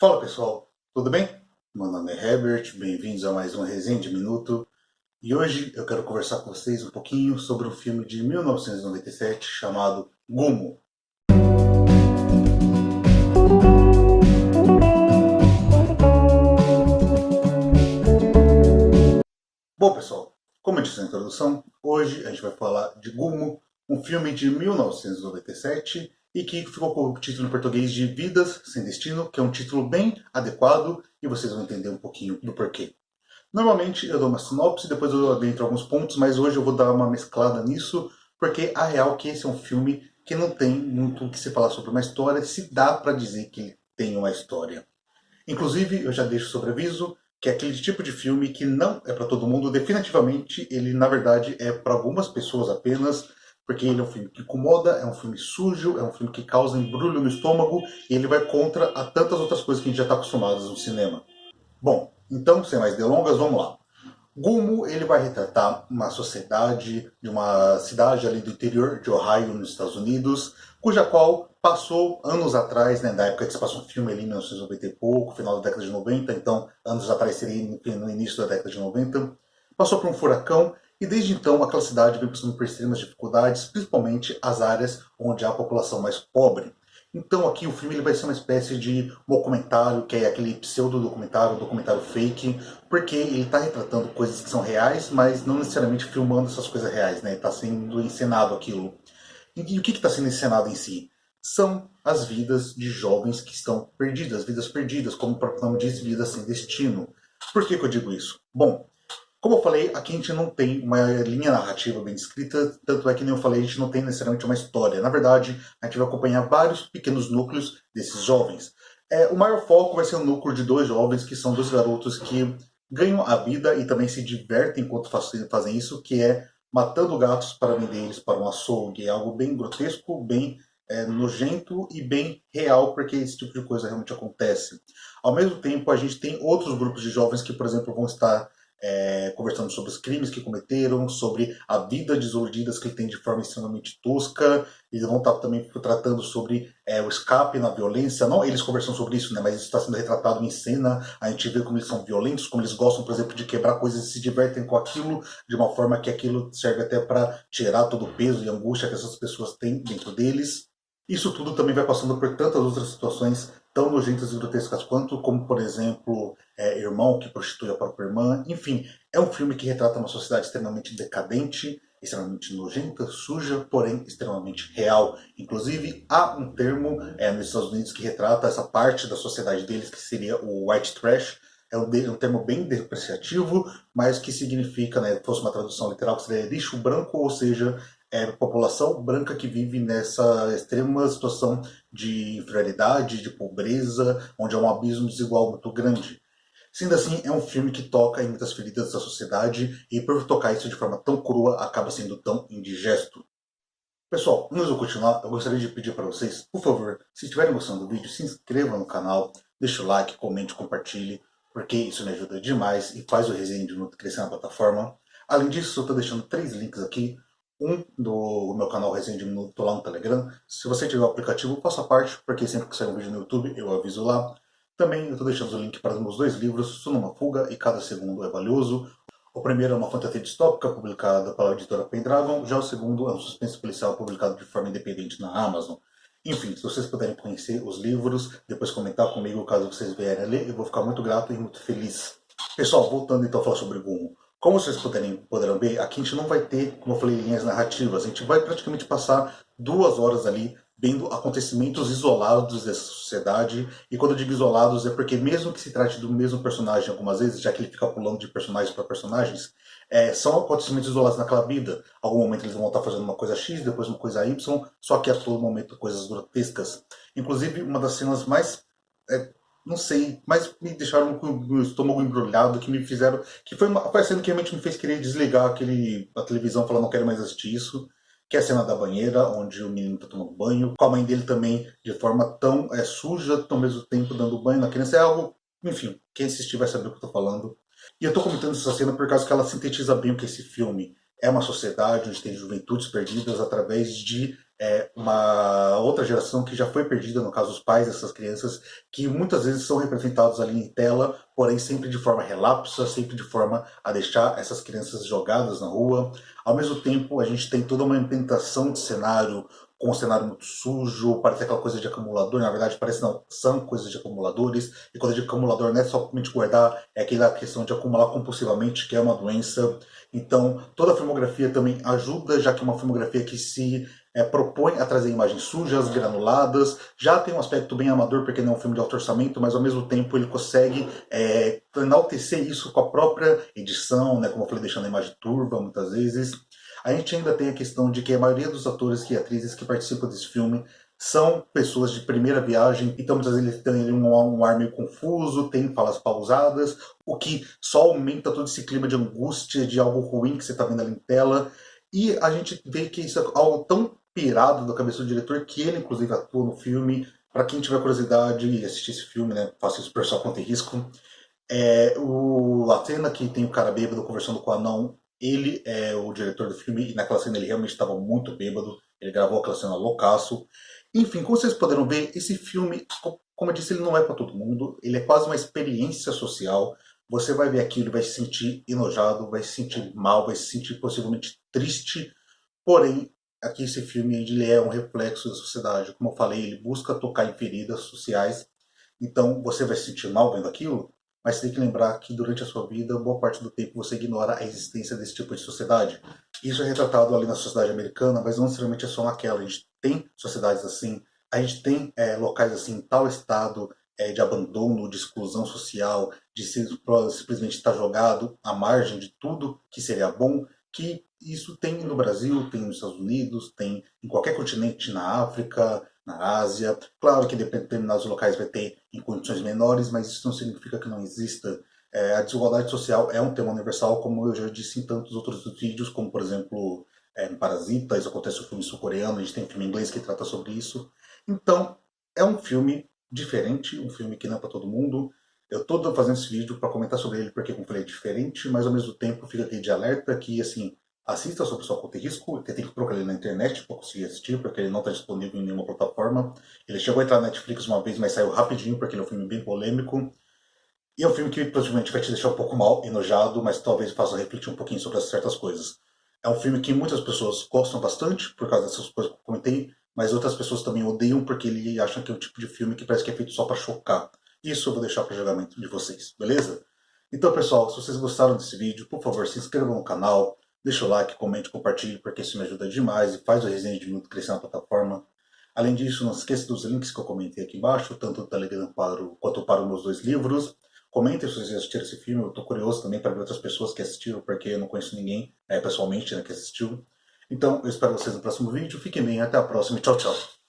Fala pessoal, tudo bem? Meu nome é Herbert, bem-vindos a mais uma Resenha de Minuto. E hoje eu quero conversar com vocês um pouquinho sobre um filme de 1997 chamado Gumo. Bom pessoal, como eu disse na introdução, hoje a gente vai falar de Gumo, um filme de 1997 e que ficou com o título em português de Vidas Sem Destino, que é um título bem adequado e vocês vão entender um pouquinho do porquê. Normalmente eu dou uma sinopse, depois eu adentro alguns pontos, mas hoje eu vou dar uma mesclada nisso, porque a real é que esse é um filme que não tem muito o que se falar sobre uma história, se dá para dizer que ele tem uma história. Inclusive, eu já deixo sobre aviso que é aquele tipo de filme que não é para todo mundo, definitivamente ele na verdade é para algumas pessoas apenas, porque ele é um filme que incomoda, é um filme sujo, é um filme que causa embrulho no estômago e ele vai contra a tantas outras coisas que a gente já está acostumado no cinema. Bom, então, sem mais delongas, vamos lá. Gumo ele vai retratar uma sociedade de uma cidade ali do interior de Ohio, nos Estados Unidos, cuja qual passou anos atrás, né, da época que se passou um filme ali em 1990 e pouco, final da década de 90, então anos atrás seria no início da década de 90, passou por um furacão e desde então aquela cidade vem passando por extremas dificuldades, principalmente as áreas onde há a população mais pobre. Então aqui o filme ele vai ser uma espécie de documentário, que é aquele pseudo-documentário, documentário fake, porque ele está retratando coisas que são reais, mas não necessariamente filmando essas coisas reais, né? Está sendo encenado aquilo. E o que está sendo encenado em si? São as vidas de jovens que estão perdidas, vidas perdidas, como o próprio nome diz, vidas sem destino. Por que eu digo isso? Bom, como eu falei, aqui a gente não tem uma linha narrativa bem descrita, tanto é que nem eu falei, a gente não tem necessariamente uma história. Na verdade, a gente vai acompanhar vários pequenos núcleos desses jovens. O maior foco vai ser o núcleo de dois jovens, que são dois garotos que ganham a vida e também se divertem enquanto fazem isso, que é matando gatos para vender eles para um açougue. É algo bem grotesco, bem nojento e bem real, porque esse tipo de coisa realmente acontece. Ao mesmo tempo, a gente tem outros grupos de jovens que, por exemplo, vão estar conversando sobre os crimes que cometeram, sobre a vida desiludidas que ele tem de forma extremamente tosca. Eles vão estar também tratando sobre o escape na violência. Não eles conversam sobre isso, né, mas isso está sendo retratado em cena. A gente vê como eles são violentos, como eles gostam, por exemplo, de quebrar coisas e se divertem com aquilo, de uma forma que aquilo serve até para tirar todo o peso e angústia que essas pessoas têm dentro deles. Isso tudo também vai passando por tantas outras situações tão nojentas e grotescas quanto, como por exemplo, irmão que prostitui a própria irmã. Enfim, é um filme que retrata uma sociedade extremamente decadente, extremamente nojenta, suja, porém extremamente real. Inclusive, há um termo nos Estados Unidos que retrata essa parte da sociedade deles, que seria o white trash. É um termo bem depreciativo, mas que significa, né, se fosse uma tradução literal, que seria lixo branco, ou seja, população branca que vive nessa extrema situação de inferioridade, de pobreza, onde há um abismo desigual muito grande. Sendo assim, é um filme que toca em muitas feridas da sociedade e por tocar isso de forma tão crua, acaba sendo tão indigesto. Pessoal, antes de eu continuar, eu gostaria de pedir para vocês, por favor, se estiverem gostando do vídeo, se inscrevam no canal, deixe o like, comente, compartilhe, porque isso me ajuda demais e faz o Resenha de Minuto crescer na plataforma. Além disso, eu estou deixando 3 links aqui. Um do meu canal Resenha de Minuto lá no Telegram. Se você tiver o aplicativo, faça parte, porque sempre que sair um vídeo no YouTube, eu aviso lá. Também eu estou deixando o link para os meus 2 livros, Sou numa Fuga e Cada Segundo é Valioso. O primeiro é uma fantasia distópica publicada pela editora Pendragon, já o segundo é um suspense policial publicado de forma independente na Amazon. Enfim, se vocês puderem conhecer os livros, depois comentar comigo caso vocês vierem a ler, eu vou ficar muito grato e muito feliz. Pessoal, voltando então a falar sobre Gumo. Como vocês poderão ver, aqui a gente não vai ter, como eu falei, linhas narrativas. A gente vai praticamente passar 2 horas ali vendo acontecimentos isolados dessa sociedade. E quando eu digo isolados é porque mesmo que se trate do mesmo personagem algumas vezes, já que ele fica pulando de personagens para personagens, são acontecimentos isolados naquela vida. Algum momento eles vão estar fazendo uma coisa X, depois uma coisa Y, só que a todo momento coisas grotescas. Inclusive, uma das cenas mais não sei, mas me deixaram com o estômago embrulhado, que me fizeram. Que foi a cena que realmente me fez querer desligar a televisão, falar não quero mais assistir isso. Que é a cena da banheira, onde o menino tá tomando banho, com a mãe dele também, de forma tão suja, ao mesmo tempo dando banho na criança. É algo, enfim, quem assistir vai saber o que eu tô falando. E eu tô comentando essa cena por causa que ela sintetiza bem o que esse filme é uma sociedade onde tem juventudes perdidas através de uma outra geração que já foi perdida, no caso os pais dessas crianças, que muitas vezes são representados ali em tela, porém sempre de forma relapsa, sempre de forma a deixar essas crianças jogadas na rua. Ao mesmo tempo, a gente tem toda uma ambientação de cenário, com um cenário muito sujo, parece aquela coisa de acumulador, na verdade parece não, são coisas de acumuladores, e coisa de acumulador não é somente guardar, é aquela questão de acumular compulsivamente, que é uma doença. Então, toda a filmografia também ajuda, já que é uma filmografia que se propõe a trazer imagens sujas, granuladas, já tem um aspecto bem amador, porque não é um filme de alto orçamento, mas ao mesmo tempo ele consegue enaltecer isso com a própria edição, né, como eu falei, deixando a imagem turva muitas vezes. A gente ainda tem a questão de que a maioria dos atores e atrizes que participam desse filme são pessoas de primeira viagem, então muitas vezes eles têm um ar meio confuso, tem falas pausadas, o que só aumenta todo esse clima de angústia, de algo ruim que você está vendo ali em tela. E a gente vê que isso é algo tão pirado da cabeça do diretor que ele, inclusive, atua no filme. Para quem tiver curiosidade e assistir esse filme, né, faça isso por sua conta e risco. A cena que tem o cara bêbado conversando com o anão, ele é o diretor do filme e naquela cena ele realmente estava muito bêbado. Ele gravou aquela cena loucaço. Enfim, como vocês puderam ver, esse filme, como eu disse, ele não é para todo mundo. Ele é quase uma experiência social. Você vai ver aquilo e vai se sentir enojado, vai se sentir mal, vai se sentir possivelmente triste. Porém, aqui esse filme ele é um reflexo da sociedade. Como eu falei, ele busca tocar em feridas sociais. Então você vai se sentir mal vendo aquilo, mas você tem que lembrar que durante a sua vida, boa parte do tempo você ignora a existência desse tipo de sociedade. Isso é retratado ali na sociedade americana, mas não necessariamente é só naquela. A gente tem sociedades assim, a gente tem locais assim, em tal estado de abandono, de exclusão social, de simplesmente estar jogado à margem de tudo que seria bom, que isso tem no Brasil, tem nos Estados Unidos, tem em qualquer continente, na África, na Ásia. Claro que determinados locais vai ter em condições menores, mas isso não significa que não exista. A desigualdade social é um tema universal, como eu já disse em tantos outros vídeos, como por exemplo em Parasita, isso acontece no filme sul-coreano, a gente tem um filme inglês que trata sobre isso. Então, é um filme diferente, um filme que não é para todo mundo. Eu estou fazendo esse vídeo para comentar sobre ele porque, como eu falei, é diferente, mas ao mesmo tempo fica aqui de alerta que, assim, assista sobre sua conta e risco, você tem que procurar ele na internet para conseguir assistir, porque ele não está disponível em nenhuma plataforma. Ele chegou a entrar na Netflix uma vez, mas saiu rapidinho, porque ele é um filme bem polêmico. E é um filme que possivelmente vai te deixar um pouco mal, enojado, mas talvez faça refletir um pouquinho sobre certas coisas. É um filme que muitas pessoas gostam bastante, por causa dessas coisas que eu comentei, mas outras pessoas também odeiam, porque ele acham que é um tipo de filme que parece que é feito só para chocar. Isso eu vou deixar para o julgamento de vocês, beleza? Então, pessoal, se vocês gostaram desse vídeo, por favor, se inscrevam no canal, deixa o like, comente, compartilhe, porque isso me ajuda demais e faz o Resenha de Minuto crescer na plataforma. Além disso, não se esqueça dos links que eu comentei aqui embaixo, tanto o Telegram quanto para os meus dois livros. Comentem se vocês assistiram esse filme, eu estou curioso também para ver outras pessoas que assistiram, porque eu não conheço ninguém pessoalmente, né, que assistiu. Então, eu espero vocês no próximo vídeo, fiquem bem, até a próxima e tchau, tchau.